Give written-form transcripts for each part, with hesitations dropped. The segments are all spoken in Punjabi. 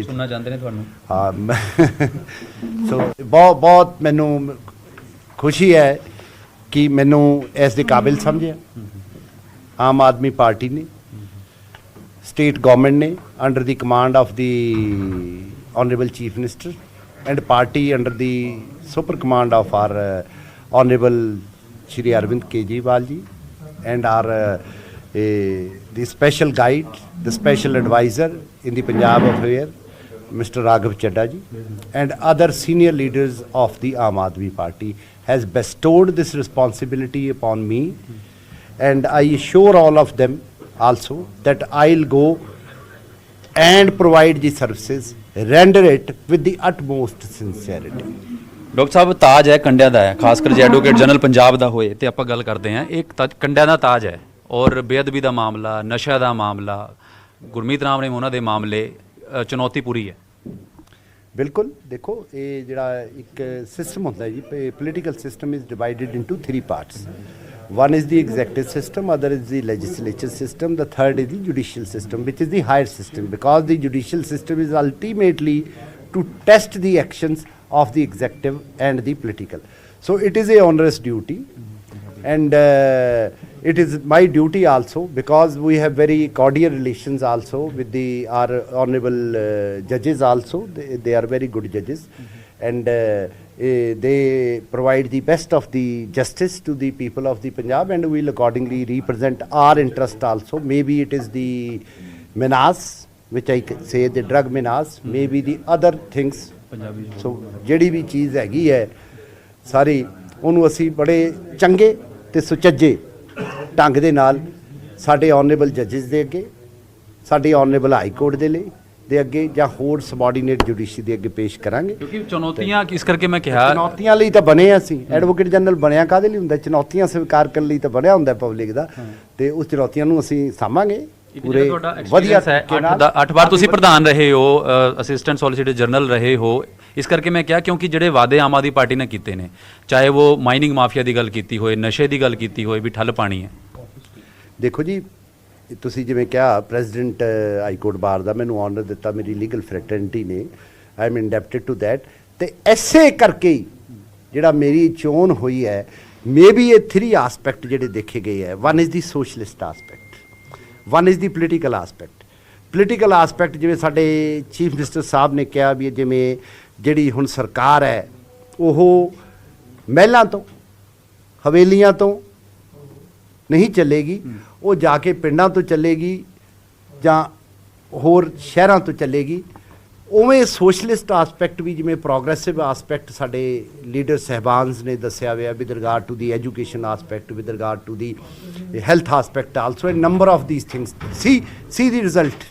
ਸੁਣਨਾ ਚਾਹੁੰਦੇ ਨੇ ਤੁਹਾਨੂੰ। हाँ मैं सो बहुत बहुत मैनू खुशी है कि मैनू इस दे काबिल समझिया आम आदमी पार्टी ने स्टेट गवर्नमेंट ने under the command of the honourable chief minister and party under the super command of our honourable Shri Arvind Kejriwal ji and our the special guide, the special advisor in the Punjab affair, Mr. Raghav Chadha ji, and other senior leaders of the Aam Aadmi Party has bestowed this responsibility upon me, and I assure all of them also that I'll go and provide the services, render it with the utmost sincerity. Doctor ਸਾਹਿਬ ਤਾਜ ਹੈ ਕੰਡਿਆਂ ਦਾ ਹੈ, ਖਾਸ ਕਰ ਜੇ ਐਡਵੋਕੇਟ ਜਨਰਲ ਪੰਜਾਬ ਦਾ ਹੋਏ ਤੇ ਆਪਾਂ ਗੱਲ ਕਰਦੇ ਹਾਂ। ਇੱਕ ਕੰਡਿਆਂ ਦਾ ਤਾਜ ਹੈ ਔਰ ਬੇਅਦਬੀ ਦਾ ਮਾਮਲਾ, ਨਸ਼ਾ ਦਾ ਮਾਮਲਾ, ਗੁਰਮੀਤ ਰਾਮ ਨੇ ਉਹਨਾਂ ਦੇ ਮਾਮਲੇ ਚੁਣੌਤੀਪੂਰੀ ਹੈ। ਬਿਲਕੁਲ ਦੇਖੋ ਇਹ ਜਿਹੜਾ ਇੱਕ ਸਿਸਟਮ ਹੁੰਦਾ ਜੀ, political system is divided into 3 parts. One is the executive system, other is the legislature system, the third is the judicial system, which is the higher system, because the judicial system is ultimately to test the actions of the executive and the political. So it is a onerous duty, and it is my duty also, because we have very cordial relations also with the our honorable judges also. They are very good judges, and they provide the best of the justice to the people of the Punjab, and we will accordingly represent our interest also. Maybe it is the menace, which I say the drug menace, maybe the other things. So ਜਿਹੜੀ ਵੀ ਚੀਜ਼ ਹੈਗੀ ਹੈ ਸਾਰੀ ਉਹਨੂੰ ਅਸੀਂ ਬੜੇ ਚੰਗੇ ਤੇ ਸੁਚੱਜੇ ਢੰਗ ਦੇ ਨਾਲ ਸਾਡੇ ਆਨਰੇਬਲ ਜੱਜਸ ਦੇ ਅੱਗੇ, ਸਾਡੀ ਆਨਰੇਬਲ ਹਾਈ ਕੋਰਟ ਦੇ ਲਈ ਦੇ ਅੱਗੇ ਜਾਂ ਹੋਰ ਸਬਆਰਡੀਨੇਟ ਜੁਡੀਸ਼ਰੀ ਦੇ ਅੱਗੇ ਪੇਸ਼ ਕਰਾਂਗੇ। ਕਿਉਂਕਿ ਚੁਣੌਤੀਆਂ ਕਿਸ ਕਰਕੇ ਮੈਂ ਕਿਹਾ, ਚੁਣੌਤੀਆਂ ਲਈ ਤਾਂ ਬਣੇ ਅਸੀਂ, ਐਡਵੋਕੇਟ ਜਨਰਲ ਬਣਿਆ ਕਾਹਦੇ ਲਈ ਹੁੰਦਾ? ਚੁਣੌਤੀਆਂ ਸਵੀਕਾਰ ਕਰਨ ਲਈ ਤਾਂ ਬਣਿਆ ਹੁੰਦਾ ਪਬਲਿਕ ਦਾ, ਤੇ ਉਸ ਚੁਣੌਤੀਆਂ ਨੂੰ ਅਸੀਂ ਸਾਂਭਾਂਗੇ ਪੂਰੇ ਵਧੀਆ ਤਰੀਕੇ ਨਾਲ। 8 ਵਾਰ ਤੁਸੀਂ ਪ੍ਰਧਾਨ ਰਹੇ ਹੋ, ਅਸਿਸਟੈਂਟ ਸੋਲੀਸਿਟਰ ਜਨਰਲ ਰਹੇ ਹੋ, ਇਸ ਕਰਕੇ ਮੈਂ ਕਿਹਾ ਕਿਉਂਕਿ ਜਿਹੜੇ ਵਾਅਦੇ ਆਮ ਆਦਮੀ ਪਾਰਟੀ ਨੇ ਕੀਤੇ ਨੇ, ਚਾਹੇ ਉਹ ਮਾਈਨਿੰਗ ਮਾਫੀਆ ਦੀ ਗੱਲ ਕੀਤੀ ਹੋਏ, ਨਸ਼ੇ ਦੀ ਗੱਲ ਕੀਤੀ ਹੋਏ ਵੀ ਠੱਲ ਪਾਣੀ ਹੈ। ਦੇਖੋ ਜੀ, ਤੁਸੀਂ ਜਿਵੇਂ ਕਿਹਾ ਪ੍ਰੈਜ਼ੀਡੈਂਟ ਹਾਈ ਕੋਰਟ ਬਾਰ ਦਾ ਮੈਨੂੰ ਆਨਰ ਦਿੱਤਾ ਮੇਰੀ ਲੀਗਲ ਫਰੈਟਰਨਿਟੀ ਨੇ, ਆਈ ਐਮ ਇੰਡੈਪਟਡ ਟੂ ਦੈਟ, ਤੇ ਐਸੇ ਕਰਕੇ ਹੀ ਜਿਹੜਾ ਮੇਰੀ ਚੋਣ ਹੋਈ ਹੈ, ਮੇਬੀ ਇਹ 3 ਆਸਪੈਕਟ ਜਿਹੜੇ ਦੇਖੇ ਗਏ ਹੈ। One is the socialist aspect, one is the political aspect. Political aspect ਜਿਵੇਂ ਸਾਡੇ ਚੀਫ ਮਿਨਿਸਟਰ ਸਾਹਿਬ ਨੇ ਕਿਹਾ ਵੀ ਜਿਵੇਂ ਜਿਹੜੀ ਹੁਣ ਸਰਕਾਰ ਹੈ ਉਹ ਮਹਿਲਾਂ ਤੋਂ ਹਵੇਲੀਆਂ ਤੋਂ ਨਹੀਂ ਚੱਲੇਗੀ, ਉਹ ਜਾ ਕੇ ਪਿੰਡਾਂ ਤੋਂ ਚੱਲੇਗੀ ਜਾਂ ਹੋਰ ਸ਼ਹਿਰਾਂ ਤੋਂ ਚੱਲੇਗੀ। ਉਵੇਂ ਸੋਸ਼ਲਿਸਟ ਆਸਪੈਕਟ ਵੀ ਜਿਵੇਂ ਪ੍ਰੋਗਰੈਸਿਵ ਆਸਪੈਕਟ ਸਾਡੇ ਲੀਡਰ ਸਹਿਬਾਨਸ ਨੇ ਦੱਸਿਆ ਹੋਇਆ with regard to the education aspect, with regard to the health aspect also, a number of these things. See the result.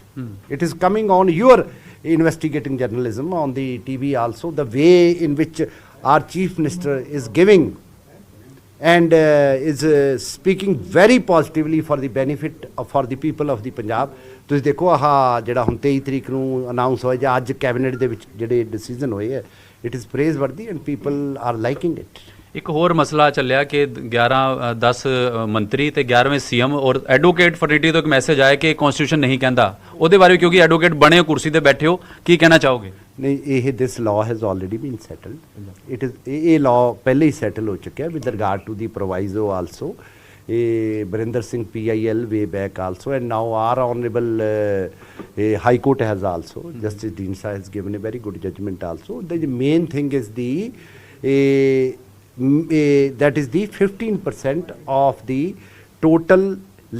It is coming on your investigating journalism on the TV also, the way in which our chief minister is giving and is speaking very positively for the benefit for the people of the Punjab. ਤੁਸੀਂ ਦੇਖੋ ਆਹ ਜਿਹੜਾ ਹੁਣ 23 ਤਰੀਕ ਨੂੰ ਅਨਾਊਂਸ ਹੋਇਆ ਜਾਂ ਅੱਜ ਕੈਬਨਿਟ ਦੇ ਵਿੱਚ ਜਿਹੜੇ ਡਿਸੀਜਨ ਹੋਏ ਹੈ, ਇਟ ਇਜ਼ ਪ੍ਰੇਜ਼ ਵਰਦੀ and people are liking it. ਇੱਕ ਹੋਰ ਮਸਲਾ ਚੱਲਿਆ ਕਿ 10 ਮੰਤਰੀ ਤੇ 11ਵੇਂ ਸੀਐਮ ਔਰ ਐਡਵੋਕੇਟ ਫਰਨੀਟੀ ਤੋਂ ਇੱਕ ਮੈਸੇਜ ਆਇਆ ਕਿ ਕਨਸਟੀਟਿਊਸ਼ਨ ਨਹੀਂ ਕਹਿੰਦਾ, ਉਹਦੇ ਬਾਰੇ ਕਿਉਂਕਿ ਐਡਵੋਕੇਟ ਬਣੇ ਹੋ, ਕੁਰਸੀ ਤੇ ਬੈਠੇ ਹੋ, ਕੀ ਕਹਿਣਾ ਚਾਹੋਗੇ? ਨਹੀਂ, ਇਹ this law has already been settled. It is ਇਹ ਲਾਅ ਪਹਿਲੇ ਹੀ ਸੈਟਲ ਹੋ ਚੁੱਕਿਆ with regard to the proviso also. Barinder Singh PIL way back also, and now our honorable High Court has also, Justice Deensah has given a very good judgment also. The main thing is that is the 15% of the total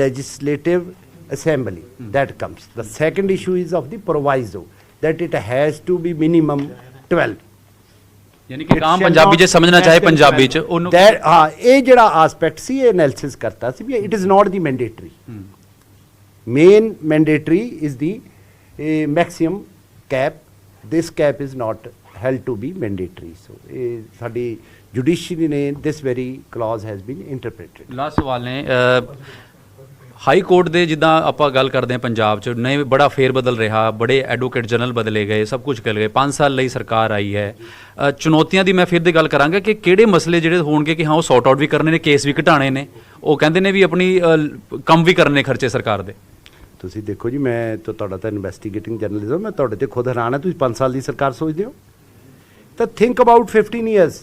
legislative assembly that comes. The second issue is of the proviso that it has to be minimum 12. ਯਾਨੀ ਕਿ ਆਮ ਪੰਜਾਬੀ ਜੇ ਸਮਝਣਾ ਚਾਹੇ ਪੰਜਾਬੀ ਚ ਉਹਨੂੰ ਹਾਂ, ਇਹ ਜਿਹੜਾ ਆਸਪੈਕਟ ਸੀ ਇਹ ਐਨਾਲਿਸਿਸ ਕਰਤਾ ਸੀ ਵੀ it is not the mandatory. Main mandatory is the maximum cap, this cap is not held to be mandatory. So ਇਹ ਸਾਡੀ ਜੁਡੀਸ਼ਰੀ ਨੇ this very clause has been interpreted. Last ਸਵਾਲ ਨੇ, ਹਾਈ ਕੋਰਟ ਦੇ ਜਿੱਦਾਂ ਆਪਾਂ ਗੱਲ ਕਰਦੇ ਹਾਂ ਪੰਜਾਬ 'ਚ ਨਵੇਂ ਬੜਾ ਫੇਰ ਬਦਲ ਰਿਹਾ, ਬੜੇ ਐਡਵੋਕੇਟ ਜਨਰਲ ਬਦਲੇ ਗਏ, ਸਭ ਕੁਝ ਕਰ ਗਏ, 5 ਸਾਲ ਲਈ ਸਰਕਾਰ ਆਈ ਹੈ। ਚੁਣੌਤੀਆਂ ਦੀ ਮੈਂ ਫਿਰ ਦੀ ਗੱਲ ਕਰਾਂਗਾ ਕਿ ਕਿਹੜੇ ਮਸਲੇ ਜਿਹੜੇ ਹੋਣਗੇ ਕਿ ਹਾਂ ਉਹ ਸੌਟ ਆਊਟ ਵੀ ਕਰਨੇ ਨੇ, ਕੇਸ ਵੀ ਘਟਾਣੇ ਨੇ, ਉਹ ਕਹਿੰਦੇ ਨੇ ਵੀ ਆਪਣੀ ਕੰਮ ਵੀ ਕਰਨੇ ਖਰਚੇ ਸਰਕਾਰ ਦੇ। ਤੁਸੀਂ ਦੇਖੋ ਜੀ, ਮੈਂ ਤਾਂ ਤੁਹਾਡਾ ਤਾਂ ਇਨਵੈਸਟੀਗੇਟਿੰਗ ਜਰਨਲਿਜ਼ਮ, ਮੈਂ ਤੁਹਾਡੇ ਤੇ ਖੁਦ ਹੈਰਾਨ ਹਾਂ, ਤੁਸੀਂ 5 ਸਾਲ ਦੀ ਸਰਕਾਰ ਸੋਚਦੇ ਹੋ। ਤਾਂ think about 15 years,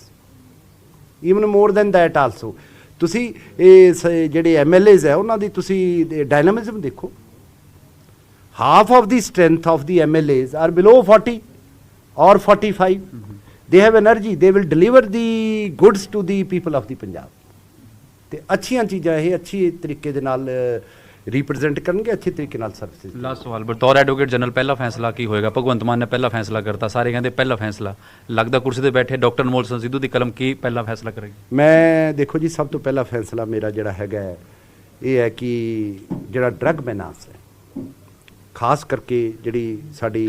even more than that also. ਤੁਸੀਂ ਇਹ ਜਿਹੜੇ MLAs ਹੈ ਉਹਨਾਂ ਦੀ ਤੁਸੀਂ ਡਾਇਨਾਮਿਜ਼ਮ ਦੇਖੋ। half of the strength of the MLAs are below 40 or 45. They have energy, they will deliver the goods to the people of the Punjab. ਤੇ ਅੱਛੀਆਂ ਚੀਜ਼ਾਂ ਇਹ ਅੱਛੀ ਤਰੀਕੇ ਦੇ ਨਾਲ ਰਿਪਰੈਜ਼ੈਂਟ ਕਰਨਗੇ, ਅੱਛੇ ਤਰੀਕੇ ਨਾਲ ਸਰਵਿਸਿਜ਼। ਲਾਸਟ ਸਵਾਲ, ਬਤੌਰ ਐਡਵੋਕੇਟ ਜਨਰਲ ਪਹਿਲਾ ਫੈਸਲਾ ਕੀ ਹੋਏਗਾ? ਭਗਵੰਤ ਮਾਨ ਨੇ ਪਹਿਲਾ ਫੈਸਲਾ ਕਰਤਾ, ਸਾਰੇ ਕਹਿੰਦੇ ਪਹਿਲਾ ਫੈਸਲਾ, ਲੱਗਦਾ ਕੁਰਸੀ ਤੇ ਬੈਠੇ ਡਾਕਟਰ ਅਨਮੋਲ ਸਿੰਘ ਸਿੱਧੂ ਦੀ ਕਲਮ ਕੀ ਪਹਿਲਾ ਫੈਸਲਾ ਕਰੇਗੀ? ਮੈਂ ਦੇਖੋ ਜੀ, ਸਭ ਤੋਂ ਪਹਿਲਾ ਫੈਸਲਾ ਮੇਰਾ ਜਿਹੜਾ ਹੈਗਾ ਇਹ ਹੈ ਕਿ ਜਿਹੜਾ ਡਰੱਗ ਮੈਨਾਸ ਹੈ, ਖਾਸ ਕਰਕੇ ਜਿਹੜੀ ਸਾਡੀ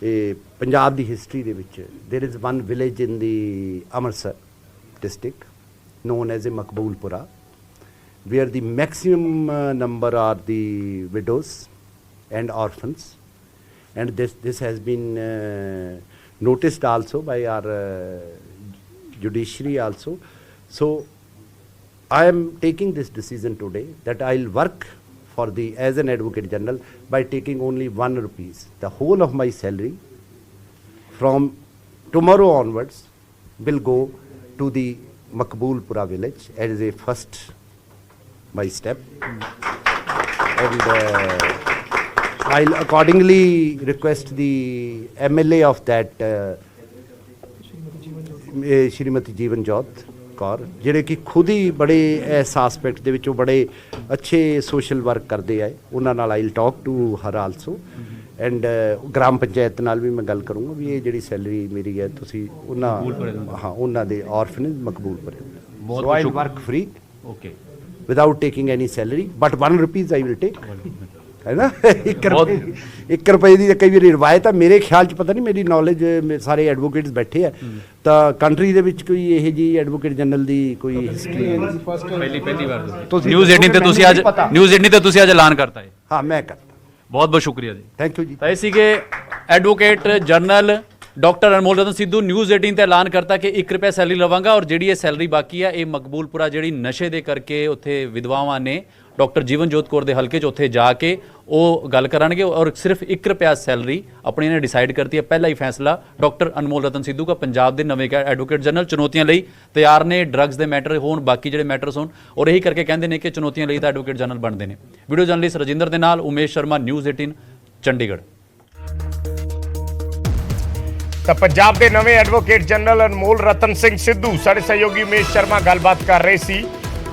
ਇਹ ਪੰਜਾਬ ਦੀ ਹਿਸਟਰੀ ਦੇ ਵਿੱਚ, there is one village in the Amritsar district known as a Makbulpura, where the maximum number are the widows and orphans, and this has been noticed also by our judiciary also. So I am taking this decision today that I'll work for the, as an advocate general, by taking only 1 rupees. The whole of my salary from tomorrow onwards will go to the Makbulpura village as a first my step, and I'll accordingly request the MLA of that Shrimati Jeevan Jyot Kaur, ਜਿਹੜੇ ਕਿ ਖੁਦ ਹੀ ਬੜੇ ਇਸ ਆਸਪੈਕਟ ਦੇ ਵਿੱਚੋਂ ਬੜੇ ਅੱਛੇ ਸੋਸ਼ਲ ਵਰਕ ਕਰਦੇ ਆਏ, ਉਹਨਾਂ ਨਾਲ I'll talk to her also, and gram panchayat ਨਾਲ ਵੀ ਮੈਂ ਗੱਲ ਕਰੂੰਗਾ ਵੀ ਇਹ ਜਿਹੜੀ ਸੈਲਰੀ ਮੇਰੀ ਹੈ ਤੁਸੀਂ ਉਹਨਾਂ, ਹਾਂ ਉਹਨਾਂ ਦੇ orphanage Maqboolpur, so I work free, okay, without taking any salary, but 1 rupees I will take, ਹੈ ਨਾ। 1 ਰੁਪਏ ਦੀ ਕਈ ਵਾਰੀ ਰਿਵਾਇਤ ਆ, ਮੇਰੇ ਖਿਆਲ 'ਚ ਪਤਾ ਨਹੀਂ, ਮੇਰੀ ਨੌਲੇਜ, ਸਾਰੇ ਐਡਵੋਕੇਟਸ ਬੈਠੇ ਆ, ਤਾਂ ਕੰਟਰੀ ਦੇ ਵਿੱਚ ਕੋਈ ਇਹੋ ਜਿਹੀ ਐਡਵੋਕੇਟ ਜਨਰਲ ਦੀ ਕੋਈ ਹਿਸਟਰੀ ਪਹਿਲੀ ਵਾਰ ਨਿਊਜ਼ 18 ਤੇ ਤੁਸੀਂ ਅੱਜ ਐਲਾਨ ਕਰਤਾ ਹੈ। ਹਾਂ, ਮੈਂ ਕਰਤਾ। ਬਹੁਤ ਬਹੁਤ ਸ਼ੁਕਰੀਆ ਜੀ, ਥੈਂਕ ਯੂ ਜੀ। ਤਾਂ ਇਹ ਸੀਗੇ ਐਡਵੋਕੇਟ ਜਨਰਲ ਡਾਕਟਰ ਅਨਮੋਲ ਰਤਨ ਸਿੱਧੂ। ਨਿਊਜ਼ 18 ਤੇ ਐਲਾਨ ਕਰਤਾ ਕਿ 1 ਰੁਪਿਆ ਸੈਲਰੀ ਲਵਾਂਗਾ, ਔਰ ਜਿਹੜੀ ਇਹ ਸੈਲਰੀ ਬਾਕੀ ਹੈ ਇਹ ਮਕਬੂਲਪੁਰਾ ਜਿਹੜੀ ਨਸ਼ੇ ਦੇ ਕਰਕੇ ਉੱਥੇ ਵਿਧਵਾਵਾਂ ਨੇ ਡਾਕਟਰ ਜੀਵਨ ਜੋਤ ਕੌਰ ਦੇ ਹਲਕੇ 'ਚ ਉੱਥੇ ਜਾ ਕੇ ਉਹ ਗੱਲ ਕਰਾਂਗੇ, ਔਰ ਸਿਰਫ 1 ਰੁਪਿਆ ਸੈਲਰੀ ਆਪਣੀ ਨੇ ਡਿਸਾਈਡ ਕਰਤੀ ਹੈ। ਪਹਿਲਾ ਹੀ ਫੈਸਲਾ ਡਾਕਟਰ ਅਨਮੋਲ ਰਤਨ ਸਿੱਧੂ ਦਾ, ਪੰਜਾਬ ਦੇ ਨਵੇਂ ਐਡਵੋਕੇਟ ਜਨਰਲ ਚੁਣੌਤੀਆਂ ਲਈ ਤਿਆਰ ਨੇ, ਡਰੱਗਸ ਦੇ ਮੈਟਰ ਹੋਣ, ਬਾਕੀ ਜਿਹੜੇ ਮੈਟਰਸ ਹੋਣ, ਔਰ ਇਹੀ ਕਰਕੇ ਕਹਿੰਦੇ ਨੇ ਕਿ ਚੁਣੌਤੀਆਂ ਲਈ ਤਾਂ ਐਡਵੋਕੇਟ ਜਨਰਲ ਬਣਦੇ ਨੇ। ਵੀਡੀਓ ਜਰਨਲਿਸਟ ਰਜਿੰਦਰ ਦੇ ਨਾਲ ਉਮੇਸ਼ ਸ਼ਰਮਾ, ਨਿਊਜ਼ 18 ਚੰਡੀਗੜ੍ਹ। ਤਾਂ ਪੰਜਾਬ ਦੇ ਨਵੇਂ ਐਡਵੋਕੇਟ ਜਨਰਲ ਅਨਮੋਲ ਰਤਨ ਸਿੰਘ ਸਿੱਧੂ, ਸਾਡੇ ਸਹਿਯੋਗੀ ਉਮੇਸ਼ ਸ਼ਰਮਾ ਗੱਲਬਾਤ ਕਰ ਰਹੇ ਸੀ।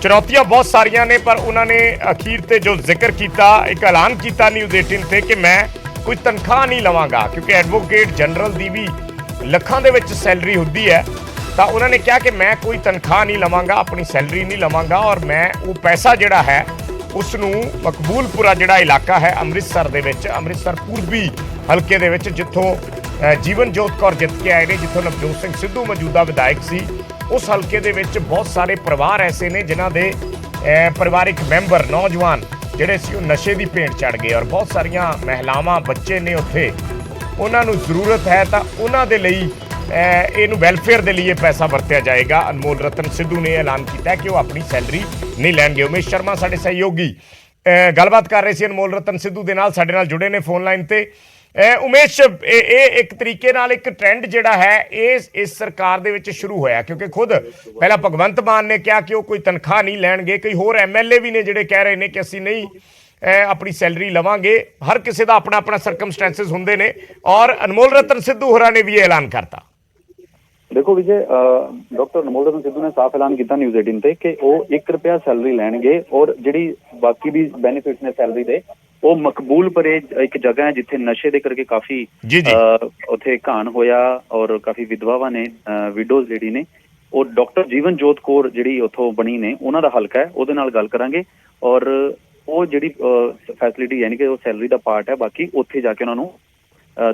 ਚੁਣੌਤੀਆਂ ਬਹੁਤ ਸਾਰੀਆਂ ਨੇ, ਪਰ ਉਹਨਾਂ ਨੇ ਅਖੀਰ ਤੇ ਜੋ ਜ਼ਿਕਰ ਕੀਤਾ, ਇੱਕ ਐਲਾਨ ਕੀਤਾ ਨਿਊਜ਼ 18 ਤੇ ਕਿ ਮੈਂ ਕੋਈ ਤਨਖਾਹ ਨਹੀਂ ਲਵਾਂਗਾ, ਕਿਉਂਕਿ ਐਡਵੋਕੇਟ ਜਨਰਲ ਦੀ ਵੀ ਲੱਖਾਂ ਦੇ ਵਿੱਚ ਸੈਲਰੀ ਹੁੰਦੀ ਹੈ। ਤਾਂ ਉਹਨਾਂ ਨੇ ਕਿਹਾ ਕਿ ਮੈਂ ਕੋਈ ਤਨਖਾਹ ਨਹੀਂ ਲਵਾਂਗਾ, ਆਪਣੀ ਸੈਲਰੀ ਨਹੀਂ ਲਵਾਂਗਾ, ਔਰ ਮੈਂ ਉਹ ਪੈਸਾ ਜਿਹੜਾ ਹੈ ਉਸ ਨੂੰ ਮਕਬੂਲਪੁਰਾ ਜਿਹੜਾ ਇਲਾਕਾ ਹੈ ਅੰਮ੍ਰਿਤਸਰ ਦੇ ਵਿੱਚ, ਅੰਮ੍ਰਿਤਸਰ ਪੂਰਬੀ ਹਲਕੇ ਦੇ ਵਿੱਚ, ਜਿੱਥੋਂ ਜੀਵਨ ਜੋਤ ਕੌਰ ਜਿੱਤ ਕੇ ਆਏ ਨੇ, ਜਿੱਥੋਂ ਨਵਜੋਤ ਸਿੰਘ ਸਿੱਧੂ ਮੌਜੂਦਾ ਵਿਧਾਇਕ ਸੀ, ਉਸ ਹਲਕੇ ਦੇ ਵਿੱਚ ਬਹੁਤ ਸਾਰੇ ਪਰਿਵਾਰ ਐਸੇ ਨੇ ਜਿਨ੍ਹਾਂ ਦੇ ਪਰਿਵਾਰਿਕ ਮੈਂਬਰ, ਨੌਜਵਾਨ ਜਿਹੜੇ ਸੀ ਉਹ ਨਸ਼ੇ ਦੀ ਭੇਟ ਚੜ੍ਹ ਗਏ, ਔਰ ਬਹੁਤ ਸਾਰੀਆਂ ਮਹਿਲਾਵਾਂ, ਬੱਚੇ ਨੇ ਉੱਥੇ, ਉਹਨਾਂ ਨੂੰ ਜ਼ਰੂਰਤ ਹੈ, ਤਾਂ ਉਹਨਾਂ ਦੇ ਲਈ ਇਹਨੂੰ ਵੈਲਫੇਅਰ ਦੇ ਲਈ ਇਹ ਪੈਸਾ ਵਰਤਿਆ ਜਾਏਗਾ। ਅਨਮੋਲ ਰਤਨ ਸਿੱਧੂ ਨੇ ਐਲਾਨ ਕੀਤਾ ਕਿ ਉਹ ਆਪਣੀ ਸੈਲਰੀ ਨਹੀਂ ਲੈਣਗੇ। ਉਮੇਸ਼ ਸ਼ਰਮਾ ਸਾਡੇ ਸਹਿਯੋਗੀ ਗੱਲਬਾਤ ਕਰ ਰਹੇ ਸੀ ਅਨਮੋਲ ਰਤਨ ਸਿੱਧੂ ਦੇ ਨਾਲ, ਸਾਡੇ ਨਾਲ ਜੁੜੇ ਨੇ ਫੋਨ ਲਾਈਨ ਤੇ। ਉਮੇਸ਼, ਇਹ ਇੱਕ ਤਰੀਕੇ ਨਾਲ ਇੱਕ ਟ੍ਰੈਂਡ ਜਿਹੜਾ ਹੈ ਇਸ ਸਰਕਾਰ ਦੇ ਵਿੱਚ ਸ਼ੁਰੂ ਹੋਇਆ, ਕਿਉਂਕਿ ਖੁਦ ਪਹਿਲਾਂ ਭਗਵੰਤ ਮਾਨ ਨੇ ਕਿਹਾ ਕਿ ਉਹ ਕੋਈ ਤਨਖਾਹ ਨਹੀਂ ਲੈਣਗੇ, ਕਈ ਹੋਰ MLA ਵੀ ਨੇ ਜਿਹੜੇ ਕਹਿ ਰਹੇ ਨੇ ਕਿ ਅਸੀਂ ਨਹੀਂ ਆਪਣੀ ਸੈਲਰੀ ਲਵਾਂਗੇ। ਹਰ ਕਿਸੇ ਦਾ ਆਪਣਾ ਆਪਣਾ ਸਰਕਮਸਟੈਂਸਿਸ ਹੁੰਦੇ ਨੇ, ਔਰ ਅਨਮੋਲ ਰਤਨ ਸਿੱਧੂ ਹੋਰਾਂ ਨੇ ਵੀ ਇਹ ਐਲਾਨ ਕਰਤਾ। देखो विजय, डॉक्टर अनमोल रतन सिद्धू ने साफ ऐलान किया न्यूज़ 18 ਤੇ ਕਿ ਉਹ 1 ਰੁਪਿਆ ਸੈਲਰੀ ਲੈਣਗੇ, ਔਰ ਜਿਹੜੀ ਬਾਕੀ ਦੀ ਬੈਨੀਫਿਟਸ ਨੇ ਸੈਲਰੀ ਦੇ, ਉਹ ਮਕਬੂਲਪੁਰੇ ਇੱਕ ਜਗ੍ਹਾ ਹੈ ਜਿੱਥੇ ਨਸ਼ੇ ਦੇ ਕਰਕੇ ਕਾਫੀ ਉੱਥੇ ਘਾਣ ਹੋਇਆ, ਔਰ ਕਾਫੀ ਵਿਧਵਾਵਾਂ ਨੇ, ਵਿਡੋਜ਼ ਜਿਹੜੀ ਨੇ, ਉਹ ਡਾਕਟਰ ਜੀਵਨ ਜੋਤ ਕੌਰ ਜਿਹੜੀ ਉੱਥੋਂ ਬਣੀ ਨੇ, ਉਹਨਾਂ ਦਾ ਹਲਕਾ ਹੈ, ਉਹਦੇ ਨਾਲ ਗੱਲ ਕਰਾਂਗੇ, ਔਰ ਉਹ ਜਿਹੜੀ ਫੈਸਿਲਿਟੀ ਯਾਨੀ ਕਿ ਉਹ ਸੈਲਰੀ ਦਾ ਪਾਰਟ ਹੈ, ਬਾਕੀ ਉੱਥੇ ਜਾ ਕੇ ਉਹਨਾਂ ਨੂੰ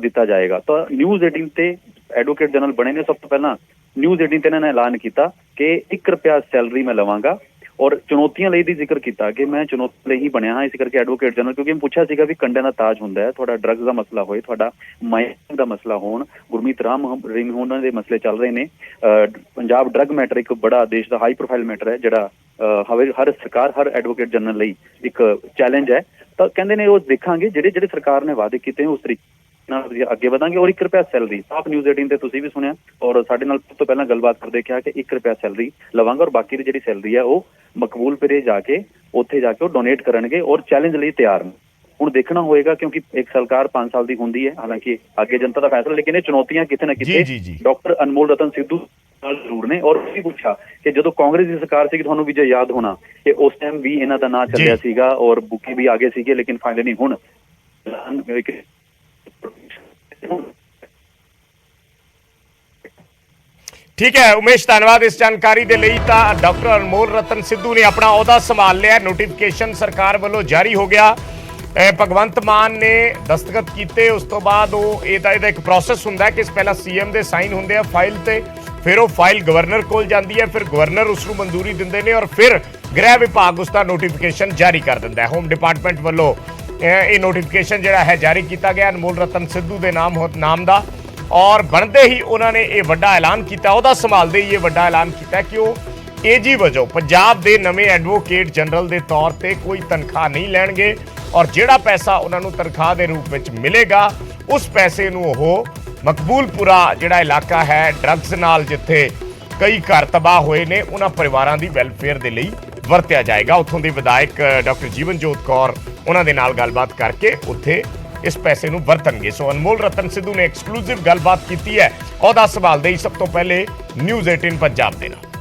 ਦਿੱਤਾ ਜਾਏਗਾ। ਤਾਂ ਨਿਊਜ਼ 18 ਤੇ ਐਡਵੋਕੇਟ ਜਨਰਲ ਬਣੇ ਨੇ। ਸਭ ਤੋਂ ਪਹਿਲਾਂ ਨਿਊਜ਼ 18 ਤੇ ਇਹਨਾਂ ਨੇ ਐਲਾਨ ਕੀਤਾ ਕਿ 1 ਰੁਪਿਆ ਸੈਲਰੀ ਮੈਂ ਲਵਾਂਗਾ, ਔਰ ਚੁਣੌਤੀਆਂ ਲਈ ਦੀ ਜ਼ਿਕਰ ਕੀਤਾ ਕਿ ਮੈਂ ਚੁਣੌਤੀ ਲਈ ਹੀ ਬਣਿਆ ਹਾਂ, ਇਸ ਕਰਕੇ ਐਡਵੋਕੇਟ ਜਨਰਲ, ਕਿਉਂਕਿ ਮੈਂ ਪੁੱਛਿਆ ਸੀਗਾ ਵੀ ਕੰਡਿਆਂ ਦਾ ਤਾਜ ਹੁੰਦਾ ਹੈ, ਤੁਹਾਡਾ ਡਰੱਗਸ ਦਾ ਮਸਲਾ ਹੋਏ, ਤੁਹਾਡਾ ਮਾਈਨਿੰਗ ਦਾ ਮਸਲਾ ਹੋਣ, ਗੁਰਮੀਤ ਰਾਮ ਰਿੰਗ ਉਹਨਾਂ ਦੇ ਮਸਲੇ ਚੱਲ ਰਹੇ ਨੇ, ਪੰਜਾਬ ਡਰੱਗ ਮੈਟਰ ਇੱਕ ਬੜਾ ਦੇਸ਼ ਦਾ ਹਾਈ ਪ੍ਰੋਫਾਈਲ ਮੈਟਰ ਹੈ, ਜਿਹੜਾ ਹਰ ਸਰਕਾਰ, ਹਰ ਐਡਵੋਕੇਟ ਜਨਰਲ ਲਈ ਇੱਕ ਚੈਲੰਜ ਹੈ। ਤਾਂ ਕਹਿੰਦੇ ਨੇ ਉਹ ਦੇਖਾਂਗੇ ਜਿਹੜੇ ਸਰਕਾਰ ਨੇ ਵਾਅਦੇ ਕੀਤੇ ਉਸ ਤਰੀਕੇ ਨਾਲ ਅਸੀਂ ਅੱਗੇ ਵਧਾਂਗੇ। ਔਰ 1 ਰੁਪਿਆ ਸੈਲਰੀ ਸਾਫ ਨਿਊਜ਼ 18 ਤੇ ਤੁਸੀਂ ਵੀ ਸੁਣਿਆ ਔਰ ਸਾਡੇ ਨਾਲ ਸਭ ਤੋਂ ਪਹਿਲਾਂ ਗੱਲਬਾਤ ਕਰਦੇ ਕਿਹਾ ਕਿ 1 ਰੁਪਿਆ ਸੈਲਰੀ ਲਵਾਂਗਾ ਔਰ ਬਾਕੀ ਦੀ ਜਿਹੜੀ ਸੈਲਰੀ ਹੈ ਉਹ ਮਕਬੂਲਪੁਰੇ ਜਾ ਕੇ ਉੱਥੇ ਜਾ ਕੇ ਉਹ ਡੋਨੇਟ ਕਰਨਗੇ ਔਰ ਚੈਲੰਜ ਲਈ ਤਿਆਰ ਨੇ। ਹੁਣ ਦੇਖਣਾ ਹੋਏਗਾ ਕਿਉਂਕਿ ਇੱਕ ਸਰਕਾਰ 5 ਸਾਲ ਦੀ ਹੁੰਦੀ ਹੈ, ਹਾਲਾਂਕਿ ਅੱਗੇ ਜਨਤਾ ਦਾ ਫੈਸਲਾ, ਲੇਕਿਨ ਇਹ ਚੁਣੌਤੀਆਂ ਕਿਤੇ ਨਾ ਕਿਤੇ ਡਾਕਟਰ ਅਨਮੋਲ ਰਤਨ ਸਿੱਧੂ ਨਾਲ ਜ਼ਰੂਰ ਨੇ। ਔਰ ਵੀ ਪੁੱਛਿਆ ਕਿ ਜਦੋਂ ਕਾਂਗਰਸ ਦੀ ਸਰਕਾਰ ਸੀ, ਤੁਹਾਨੂੰ ਵੀ ਜੇ ਯਾਦ ਹੋਣਾ ਕਿ ਉਸ ਟਾਈਮ ਵੀ ਇਹਨਾਂ ਦਾ ਨਾਂ ਚੱਲਿਆ ਸੀਗਾ ਔਰ ਬੁੱਕੀ ਵੀ ਆਗੇ ਸੀਗੇ, ਲੇਕਿਨ ਫਾਇਨਲੀ ਹੁਣ ਠੀਕ ਹੈ ਉਮੇਸ਼, ਧੰਨਵਾਦ ਇਸ ਜਾਣਕਾਰੀ ਦੇ ਲਈ। ਤਾਂ ਡਾਕਟਰ ਅਨਮੋਲ ਰਤਨ ਸਿੱਧੂ ਨੇ ਆਪਣਾ ਅਹੁਦਾ ਸੰਭਾਲ ਲਿਆ, ਨੋਟੀਫਿਕੇਸ਼ਨ ਸਰਕਾਰ ਵੱਲੋਂ ਜਾਰੀ ਹੋ ਗਿਆ। ਭਗਵੰਤ ਮਾਨ ਨੇ ਦਸਤਖਤ ਕੀਤੇ, ਉਸ ਤੋਂ ਬਾਅਦ ਇਹਦਾ ਇੱਕ ਪ੍ਰੋਸੈਸ ਹੁੰਦਾ ਕਿ ਪਹਿਲਾਂ ਸੀਐਮ ਦੇ ਸਾਈਨ ਹੁੰਦੇ ਆ ਫਾਈਲ ਤੇ, ਫਿਰ ਉਹ ਫਾਈਲ ਗਵਰਨਰ ਕੋਲ ਜਾਂਦੀ ਹੈ, ਫਿਰ ਗਵਰਨਰ ਉਸ ਨੂੰ ਮਨਜ਼ੂਰੀ ਦਿੰਦੇ ਨੇ ਔਰ ਫਿਰ ਗ੍ਰਹਿ ਵਿਭਾਗ ਉਸ ਦਾ ਨੋਟੀਫਿਕੇਸ਼ਨ ਜਾਰੀ ਕਰ ਦਿੰਦਾ ਹੈ। ਹੋਮ ਡਿਪਾਰਟਮੈਂਟ ਵੱਲੋਂ ਇਹ ਨੋਟੀਫਿਕੇਸ਼ਨ ਜਿਹੜਾ ਹੈ ਜਾਰੀ ਕੀਤਾ ਗਿਆ ਅਨਮੋਲ ਰਤਨ ਸਿੱਧੂ ਦੇ ਨਾਮ ਦਾ ਔਰ ਬਣਦੇ ਹੀ ਉਹਨਾਂ ਨੇ ਇਹ ਵੱਡਾ ਐਲਾਨ ਕੀਤਾ, ਉਹਦਾ ਸੰਭਾਲਦੇ ਹੀ ਇਹ ਵੱਡਾ ਐਲਾਨ ਕੀਤਾ ਕਿ ਉਹ ਏਜੀ ਵਜੋਂ ਪੰਜਾਬ ਦੇ ਨਵੇਂ ਐਡਵੋਕੇਟ ਜਨਰਲ ਦੇ ਤੌਰ ਤੇ ਕੋਈ ਤਨਖਾਹ ਨਹੀਂ ਲੈਣਗੇ ਔਰ ਜਿਹੜਾ ਪੈਸਾ ਉਹਨਾਂ ਨੂੰ ਤਨਖਾਹ ਦੇ ਰੂਪ ਵਿੱਚ ਮਿਲੇਗਾ ਉਸ ਪੈਸੇ ਨੂੰ ਉਹ ਮਕਬੂਲਪੁਰਾ ਜਿਹੜਾ ਇਲਾਕਾ ਹੈ ਡਰੱਗਸ ਨਾਲ ਜਿੱਥੇ ਕਈ ਘਰ ਤਬਾਹ ਹੋਏ ਨੇ ਉਹਨਾਂ ਪਰਿਵਾਰਾਂ ਦੀ ਵੈਲਫੇਅਰ ਦੇ ਲਈ ਵਰਤਿਆ ਜਾਏਗਾ। ਉੱਥੋਂ ਦੇ ਵਿਧਾਇਕ ਡਾਕਟਰ ਜੀਵਨਜੋਤ ਕੌਰ ਉਹਨਾਂ ਦੇ ਨਾਲ ਗੱਲਬਾਤ ਕਰਕੇ ਉੱਥੇ ਇਸ ਪੈਸੇ ਨੂੰ ਵਰਤਣਗੇ। ਸੋ ਅਨਮੋਲ ਰਤਨ ਸਿੱਧੂ ਨੇ ਐਕਸਕਲੂਸਿਵ ਗੱਲਬਾਤ ਕੀਤੀ ਹੈ ਅਹੁਦਾ ਸੰਭਾਲਦੇ ਹੀ ਸਭ ਤੋਂ ਪਹਿਲੇ ਨਿਊਜ਼ 18 ਪੰਜਾਬ ਦੇ ਨਾਲ।